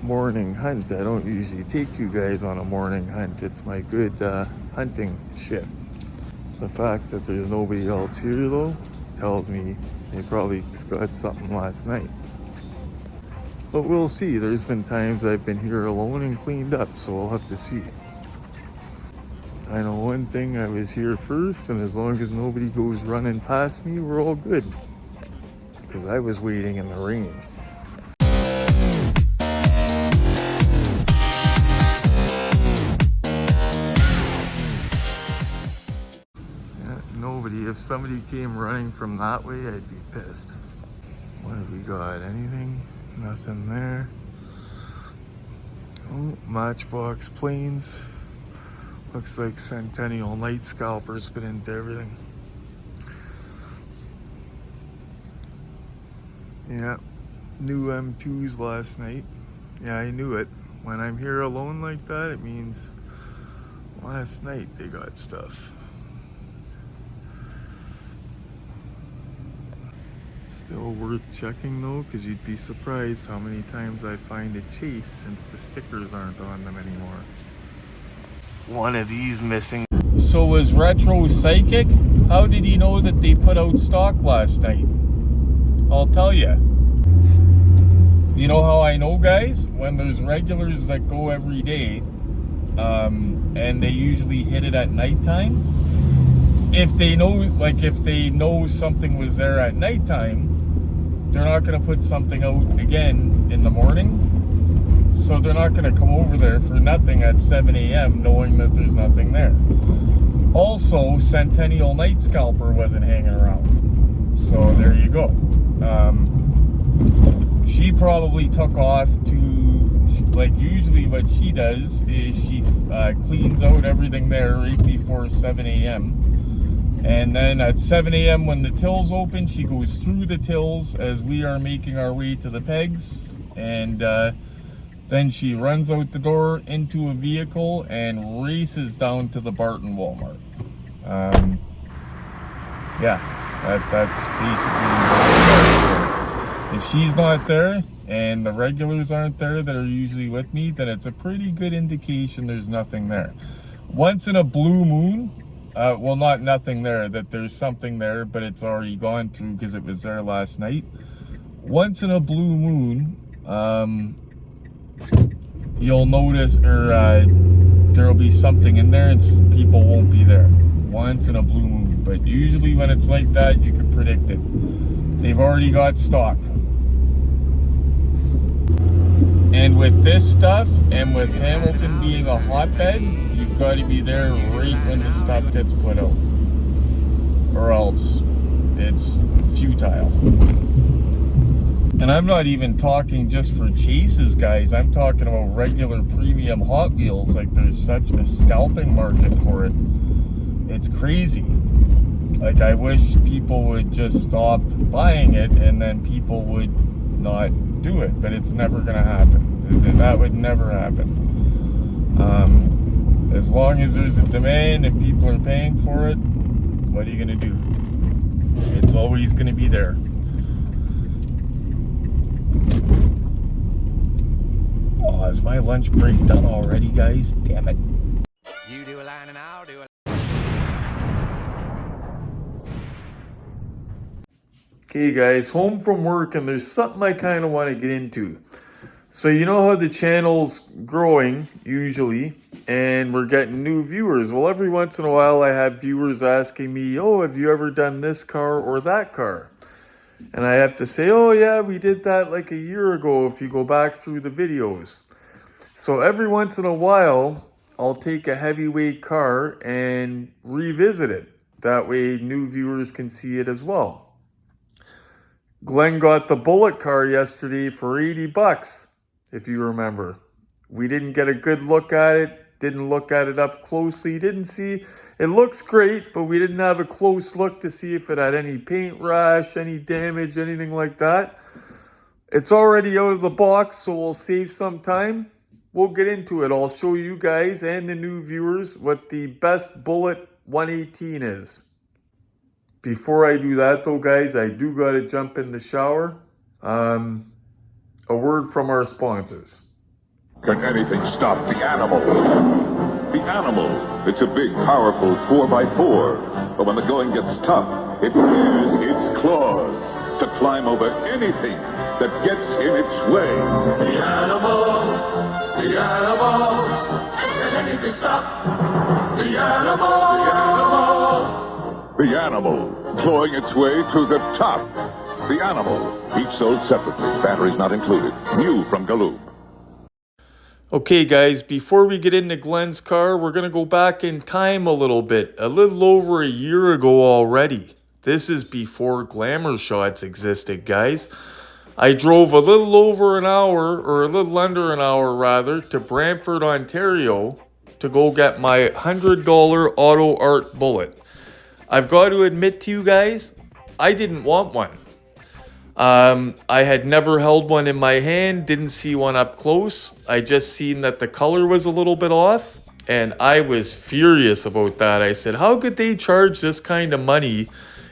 morning hunt. I don't usually take you guys on a morning hunt. It's my good hunting shift. The fact that there's nobody else here though tells me they probably got something last night. But we'll see. There's been times I've been here alone and cleaned up, so we'll have to see. I know one thing, I was here first, and as long as nobody goes running past me, we're all good. Because I was waiting in the rain. Yeah, nobody. If somebody came running from that way, I'd be pissed. What have we got? Anything? Nothing there. Oh, Matchbox Planes. Looks like Centennial Night Scalper's been into everything. Yeah, new M2s last night. Yeah, I knew it. When I'm here alone like that, it means last night they got stuff. Still worth checking though, because you'd be surprised how many times I find a chase since the stickers aren't on them anymore. One of these missing. So was Retro psychic? How did he know that they put out stock last night? I'll tell you. You know how I know, guys? When there's regulars that go every day, and they usually hit it at nighttime. If they know something was there at nighttime, they're not going to put something out again in the morning. So they're not going to come over there for nothing at 7 a.m. knowing that there's nothing there. Also, Centennial Night Scalper wasn't hanging around. So there you go. She probably took off to, like usually what she does is she cleans out everything there right before 7 a.m. And then at 7 a.m. when the tills open, she goes through the tills as we are making our way to the pegs. And then she runs out the door into a vehicle and races down to the Barton Walmart. Yeah, that's basically what it is. If she's not there and the regulars aren't there that are usually with me, then it's a pretty good indication there's nothing there. Once in a blue moon, well, not nothing there, that there's something there, but it's already gone through because it was there last night. Once in a blue moon, you'll notice, or there'll be something in there and people won't be there. Once in a blue moon. But usually when it's like that, you can predict it. They've already got stock. And with this stuff, and with Hamilton being a hotbed, you've got to be there right when the stuff gets put out. Or else it's futile. And I'm not even talking just for chases, guys. I'm talking about regular premium Hot Wheels. Like, there's such a scalping market for it. It's crazy. Like, I wish people would just stop buying it and then people would not do it. But it's never going to happen. That would never happen. As long as there's a demand and people are paying for it, what are you going to do? It's always going to be there. Oh, is my lunch break done already, guys? Damn it. You do a line and I'll do a line. Okay, guys, home from work, and there's something I kind of want to get into. So you know how the channel's growing, usually, and we're getting new viewers. Well, every once in a while I have viewers asking me, oh, have you ever done this car or that car? And I have to say, oh yeah, we did that like a year ago if you go back through the videos. So every once in a while, I'll take a heavyweight car and revisit it. That way new viewers can see it as well. Glenn got the Bullitt car yesterday for 80 bucks, if you remember. We didn't get a good look at it, didn't look at it up closely, didn't see. It looks great, but we didn't have a close look to see if it had any paint rash, any damage, anything like that. It's already out of the box, so we'll save some time. We'll get into it. I'll show you guys and the new viewers what the best Bullitt 118 is. Before I do that though, guys, I do gotta jump in the shower. A word from our sponsors. Can anything stop the animal? The animal. It's a big, powerful 4x4. But when the going gets tough, it uses its claws to climb over anything that gets in its way. The animal. The animal. Can anything stop the animal? The animal. The animal. Clawing its way to the top. The animal. Each sold separately. Batteries not included. New from Galoob. Okay guys, before we get into Glenn's car, we're going to go back in time a little bit. A little over a year ago already. This is before glamour shots existed, guys. I drove a little over an hour, or a little under an hour rather, to Brantford, Ontario to go get my $100 auto art Bullitt. I've got to admit to you guys, I didn't want one. I had never held one in my hand, didn't see one up close. I just seen that the color was a little bit off, and I was furious about that. I said, how could they charge this kind of money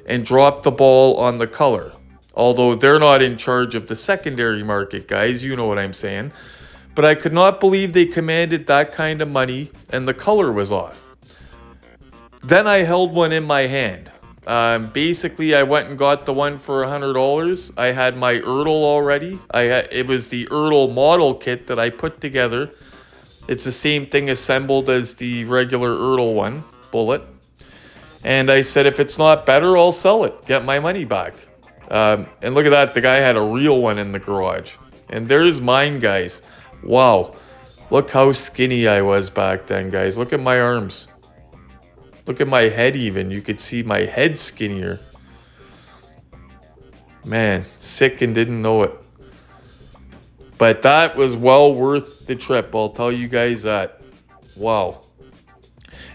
and drop the ball on the color? Although they're not in charge of the secondary market, guys, you know what I'm saying. But I could not believe they commanded that kind of money and the color was off. Then I held one in my hand. Basically, I went and got the one for $100. I had my Ertl already. It was the Ertl model kit that I put together. It's the same thing assembled as the regular Ertl one, Bullitt. And I said, if it's not better, I'll sell it. Get my money back. And look at that. The guy had a real one in the garage. And there's mine, guys. Wow. Look how skinny I was back then, guys. Look at my arms. Look at my head even. You could see my head skinnier. Man, sick and didn't know it. But that was well worth the trip. I'll tell you guys that. Wow.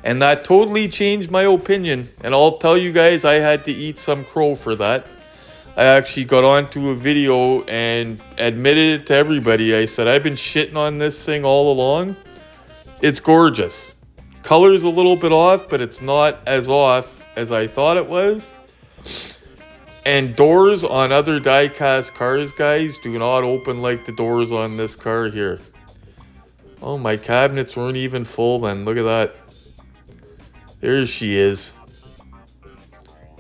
And that totally changed my opinion. And I'll tell you guys, I had to eat some crow for that. I actually got onto a video and admitted it to everybody. I said, I've been shitting on this thing all along. It's gorgeous. Color's a little bit off, but it's not as off as I thought it was. And doors on other die-cast cars, guys, do not open like the doors on this car here. Oh, my cabinets weren't even full then. Look at that. There she is.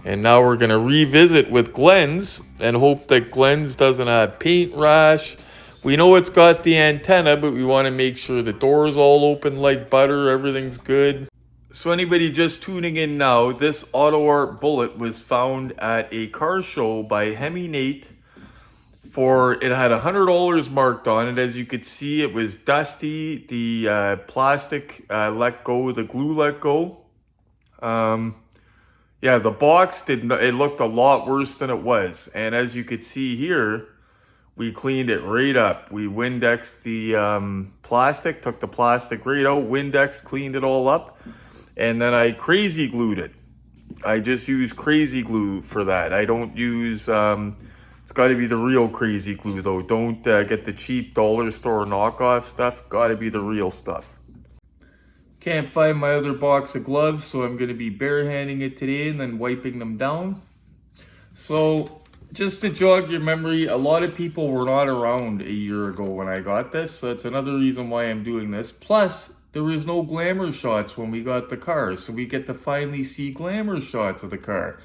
And now we're going to revisit with Glenn's and hope that Glenn's doesn't have paint rash. We know it's got the antenna, but we want to make sure the door's all open like butter, everything's good. So anybody just tuning in now, this auto art Bullitt was found at a car show by Hemi Nate. It had $100 marked on it. As you could see, it was dusty. The plastic let go, the glue let go. Yeah, the box it looked a lot worse than it was. And as you could see here, we cleaned it right up. We Windexed the plastic, took the plastic right out, Windex, cleaned it all up. And then I crazy glued it. I just use crazy glue for that. I don't use, it's got to be the real crazy glue though. Don't get the cheap dollar store knockoff stuff. Got to be the real stuff. Can't find my other box of gloves, so I'm going to be barehanding it today and then wiping them down. So, just to jog your memory, a lot of people were not around a year ago when I got this, so that's another reason why I'm doing this. Plus, there was no glamour shots when we got the car, so we get to finally see glamour shots of the car.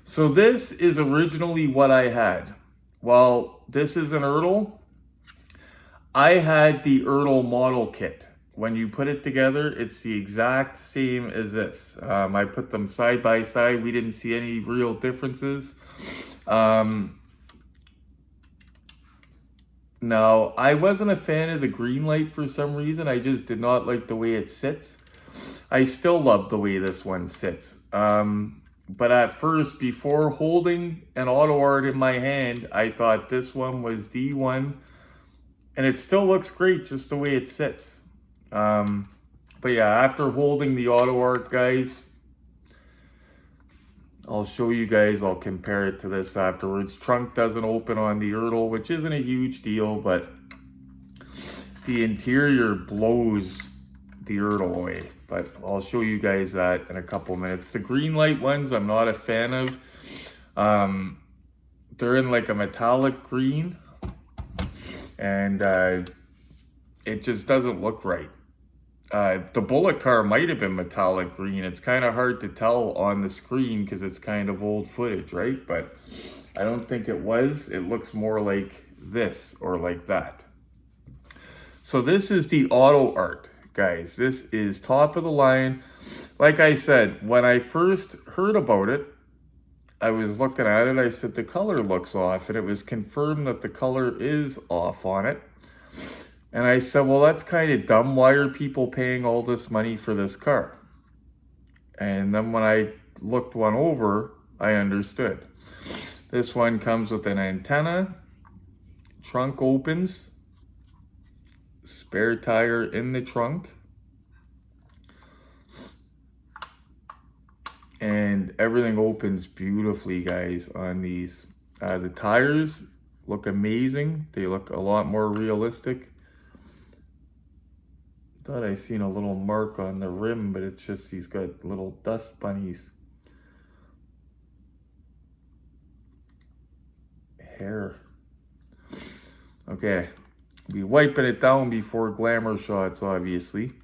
So this is originally what I had. Well, this is an Ertl. I had the Ertl model kit. When you put it together, it's the exact same as this. I put them side by side. We didn't see any real differences. Now, I wasn't a fan of the green light for some reason. I just did not like the way it sits. I still love the way this one sits. But at first, before holding an auto art in my hand, I thought this one was the one. And it still looks great just the way it sits. But yeah, after holding the auto art, guys, I'll show you guys, I'll compare it to this afterwards. Trunk doesn't open on the Ertl, which isn't a huge deal, but the interior blows the Ertl away. But I'll show you guys that in a couple minutes. The green light ones, I'm not a fan of. They're in like a metallic green. And it just doesn't look right. The Bullitt car might have been metallic green. It's kind of hard to tell on the screen because it's kind of old footage, right? But I don't think it was. It looks more like this or like that. So this is the auto art, guys. This is top of the line. Like I said, when I first heard about it, I was looking at it, I said the color looks off, and it was confirmed that the color is off on it. And I said, well, that's kind of dumb. Why are people paying all this money for this car? And then when I looked one over, I understood. This one comes with an antenna, trunk opens, spare tire in the trunk, and everything opens beautifully, guys, on these. The tires look amazing. They look a lot more realistic. Thought I seen a little mark on the rim, but it's just he's got little dust bunnies. Hair. Okay, be wiping it down before glamour shots, obviously.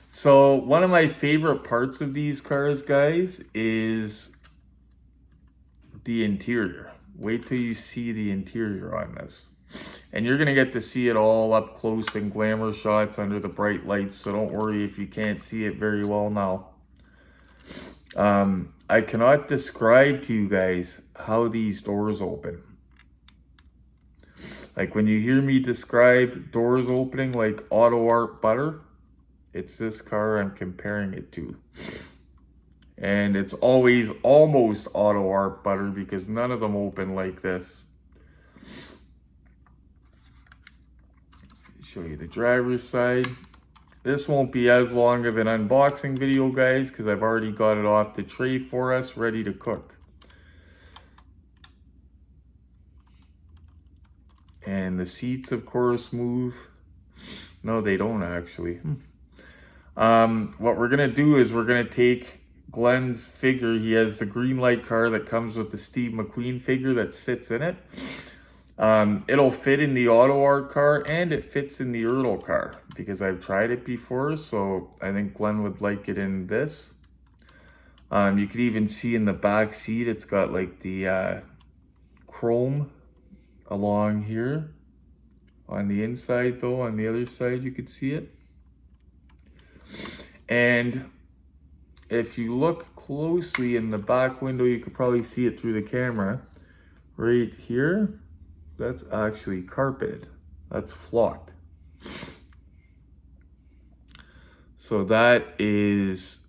So one of my favorite parts of these cars, guys, is the interior. Wait till you see the interior on this. And you're gonna get to see it all up close in glamour shots under the bright lights, so don't worry if you can't see it very well now. I cannot describe to you guys how these doors open. Like when you hear me describe doors opening like auto art butter, it's this car I'm comparing it to. And it's always almost auto art butter because none of them open like this. Show you the driver's side. This won't be as long of an unboxing video, guys, because I've already got it off the tray for us, ready to cook. And the seats, of course, move. No, they don't actually. What we're gonna do is we're gonna take Glenn's figure. He has the green light car that comes with the Steve McQueen figure that sits in it. It'll fit in the auto art car and it fits in the Ertl car because I've tried it before, so I think Glenn would like it in this. You could even see in the back seat it's got like the chrome along here. On the inside though, on the other side you could see it. And if you look closely in the back window, you could probably see it through the camera. Right here, that's actually carpeted. That's flocked. So that is,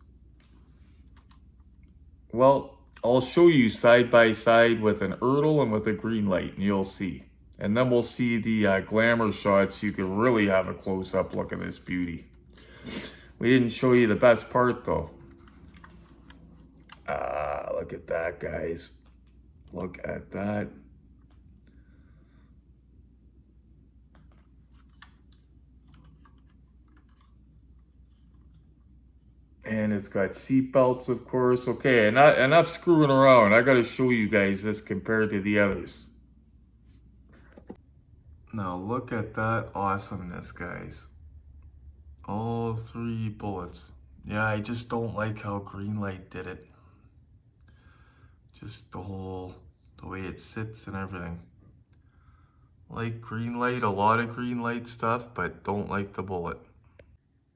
well, I'll show you side by side with an Ertl and with a green light, and you'll see. And then we'll see the glamour shots so you can really have a close-up look at this beauty. We didn't show you the best part though. Look at that, guys. Look at that. And it's got seat belts, of course. Okay, enough screwing around. I gotta show you guys this compared to the others. Now look at that awesomeness, guys. All three bullets. Yeah, I just don't like how Greenlight did it. Just the way it sits and everything. Like Greenlight, a lot of Greenlight stuff, but don't like the Bullitt.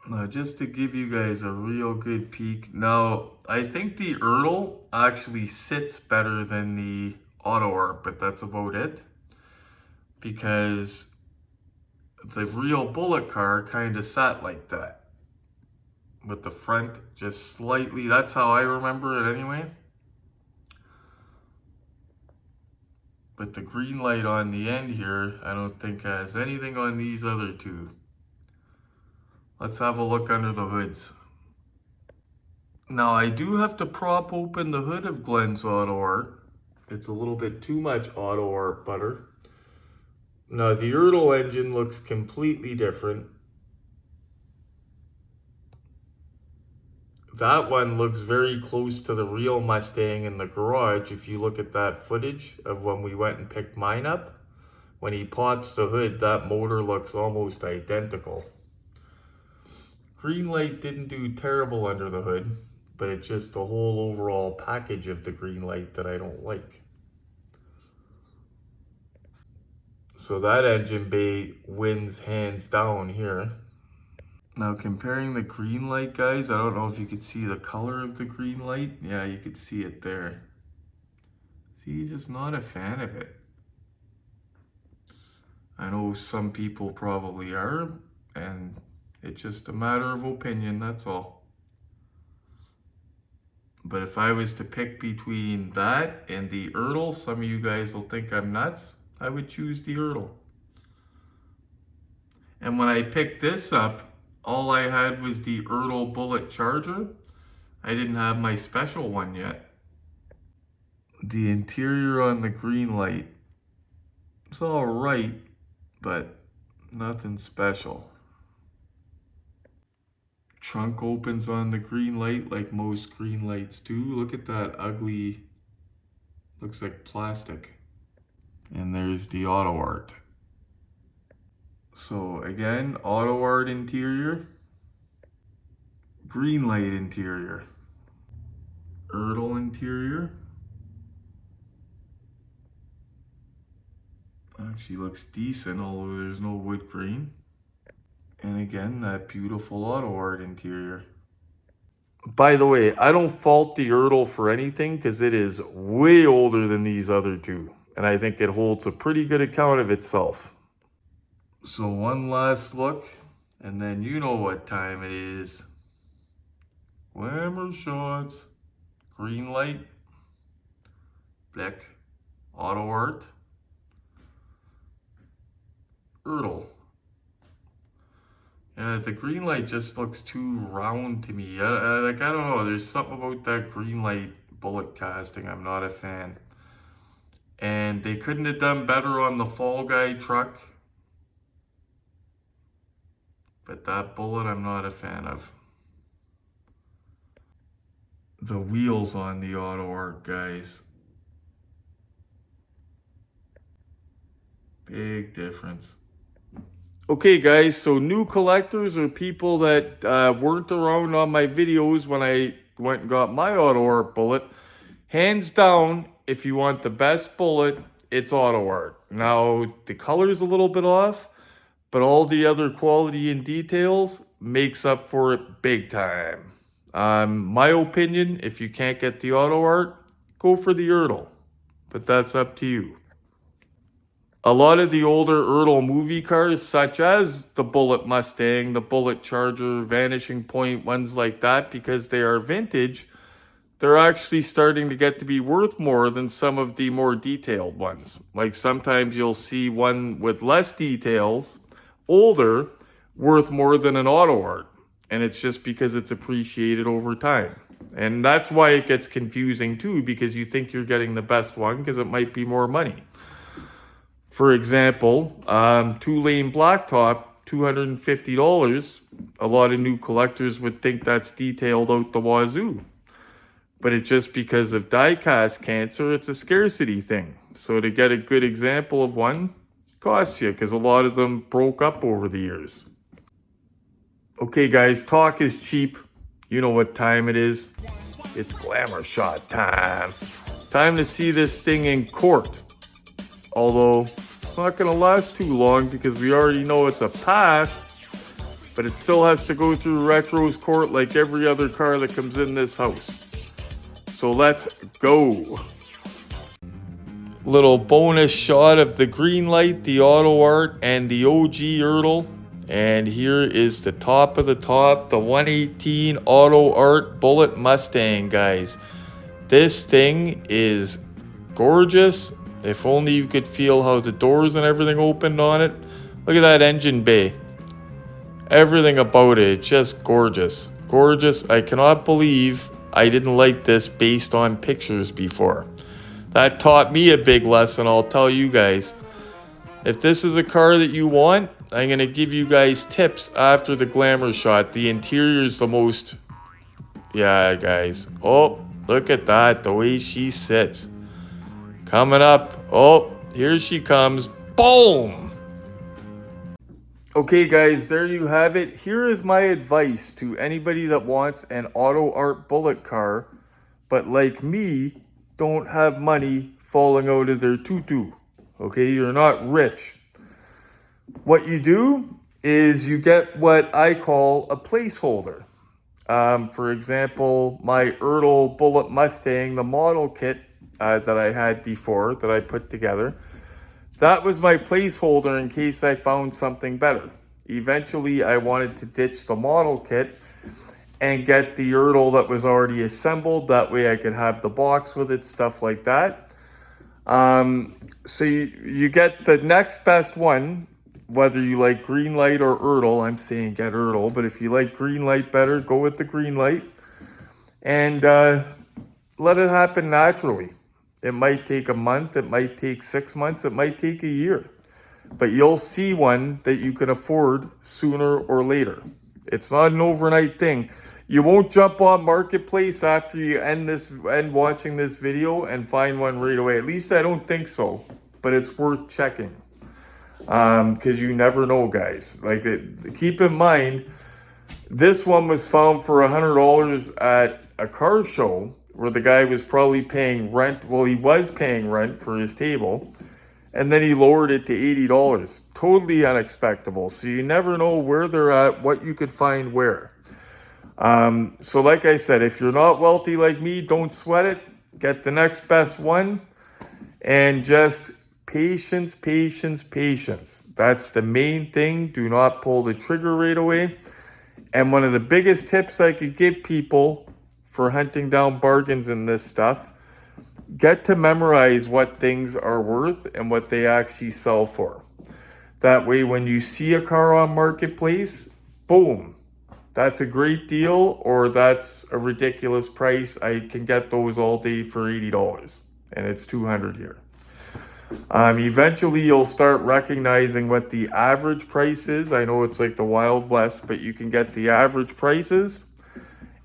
Now, just to give you guys a real good peek. Now, I think the Ertl actually sits better than the Auto Art, but that's about it. Because the real Bullitt car kind of sat like that. With the front just slightly, that's how I remember it anyway. But the green light on the end here, I don't think has anything on these other two. Let's have a look under the hoods. Now I do have to prop open the hood of Glenn's Auto Art. It's a little bit too much Auto Art butter. Now the Ertl engine looks completely different. That one looks very close to the real Mustang in the garage if you look at that footage of when we went and picked mine up. when he pops the hood, that motor looks almost identical. Green light didn't do terrible under the hood, but it's just the whole overall package of the green light that I don't like. So that engine bay wins hands down here. Now comparing the green light, guys, I don't know if you could see the color of the green light. Yeah, you could see it there. See, just not a fan of it. I know some people probably are, and it's just a matter of opinion, that's all. But if I was to pick between that and the Ertl, some of you guys will think I'm nuts, I would choose the Ertl. And when I picked this up, all I had was the Ertl Bullitt charger. I didn't have my special one yet. The interior on the green light, it's all right, but nothing special. Trunk opens on the green light like most green lights do. Look at that ugly, looks like plastic. And there's the auto art. So again, auto art interior, green light interior, Ertl interior. Actually looks decent, although there's no wood grain. And again, that beautiful auto art interior. By the way, I don't fault the Ertl for anything because it is way older than these other two. And I think it holds a pretty good account of itself. So one last look, and then you know what time it is. Glamour shots, green light, black, auto art, Ertl. Yeah, the green light just looks too round to me. I don't know, there's something about that green light Bullitt casting I'm not a fan. And they couldn't have done better on the Fall Guy truck. But that Bullitt I'm not a fan of. The wheels on the auto art, guys. Big difference. Okay guys, so new collectors or people that weren't around on my videos when I went and got my auto art Bullitt, hands down, if you want the best Bullitt, it's auto art. Now, the color's a little bit off, but all the other quality and details makes up for it big time. My opinion, if you can't get the auto art, go for the Ertl, but that's up to you. A lot of the older Ertl movie cars, such as the Bullitt Mustang, the Bullitt Charger, Vanishing Point, ones like that, because they are vintage, they're actually starting to get to be worth more than some of the more detailed ones. Like sometimes you'll see one with less details, older, worth more than an auto art. And it's just because it's appreciated over time. And that's why it gets confusing too, because you think you're getting the best one because it might be more money. For example, two-lane blacktop, $250. A lot of new collectors would think that's detailed out the wazoo. But it's just because of die-cast cancer, it's a scarcity thing. So to get a good example of one, costs you, because a lot of them broke up over the years. Okay guys, talk is cheap. You know what time it is. It's glamour shot time. Time to see this thing in court. Although, it's not going to last too long because we already know it's a pass. But it still has to go through Retro's court like every other car that comes in this house. So let's go. Little bonus shot of the green light, the auto art, and the OG Ertl. And here is the top of the top, the 118 auto art Bullitt Mustang, guys. This thing is gorgeous. If only you could feel how the doors and everything opened on it. Look at that engine bay. Everything about it, just gorgeous. Gorgeous. I cannot believe I didn't like this based on pictures before. That taught me a big lesson, I'll tell you guys. If this is a car that you want, I'm going to give you guys tips after the glamour shot. The interior is the most... Yeah, guys. Oh, look at that, the way she sits. Coming up. Oh, here she comes. Boom! Okay guys, there you have it. Here is my advice to anybody that wants an auto art Bullitt car, but like me, don't have money falling out of their tutu. Okay, you're not rich. What you do is you get what I call a placeholder. For example, my Bullitt Mustang, the model kit that I had before, that I put together, that was my placeholder in case I found something better. Eventually, I wanted to ditch the model kit and get the that was already assembled. That way I could have the box with it, stuff like that. So you get the next best one, whether you like green light or I'm saying get but if you like green light better, go with the green light. And let it happen naturally. It might take a month, it might take 6 months, it might take a year. But you'll see one that you can afford sooner or later. It's not an overnight thing. You won't jump on Marketplace after you end watching this video and find one right away. At least I don't think so. But it's worth checking. Because you never know, guys. Keep in mind, this one was found for $100 at a car show where the guy was probably paying rent. Well, he was paying rent for his table. And then he lowered it to $80. Totally unexpected. So you never know where they're at, what you could find where. So like I said, if you're not wealthy like me, don't sweat it. Get the next best one. And just patience, patience, patience. That's the main thing. Do not pull the trigger right away. And one of the biggest tips I could give people for hunting down bargains in this stuff, get to memorize what things are worth and what they actually sell for. That way, when you see a car on Marketplace, boom, that's a great deal, or that's a ridiculous price. I can get those all day for $80, and it's $200 here. Eventually, you'll start recognizing what the average price is. I know it's like the Wild West, but you can get the average prices.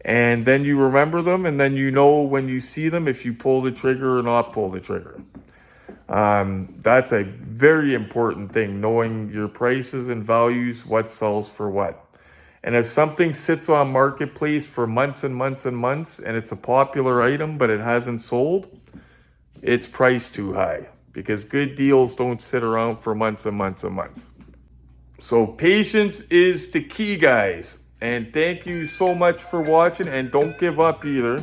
And then you remember them, and then you know when you see them if you pull the trigger or not pull the trigger. That's a very important thing, knowing your prices and values, what sells for what. And if something sits on Marketplace for months and months and months, and it's a popular item but it hasn't sold, it's priced too high, because good deals don't sit around for months and months and months. So patience is the key, guys. And thank you so much for watching, and don't give up either.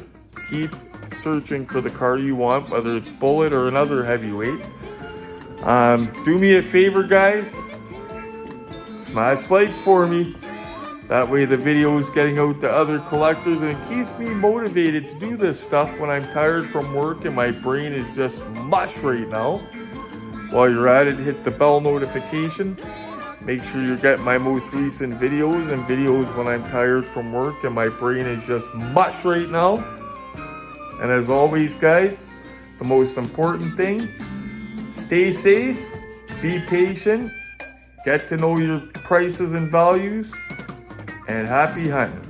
Keep searching for the car you want, whether it's Bullitt or another heavyweight. Do me a favor, guys. Smash like for me. That way the video is getting out to other collectors, and it keeps me motivated to do this stuff when I'm tired from work and my brain is just mush right now. While you're at it, hit the bell notification. Make sure you get my most recent videos and videos when I'm tired from work and my brain is just mush right now. And as always, guys, the most important thing, stay safe, be patient, get to know your prices and values, and happy hunting.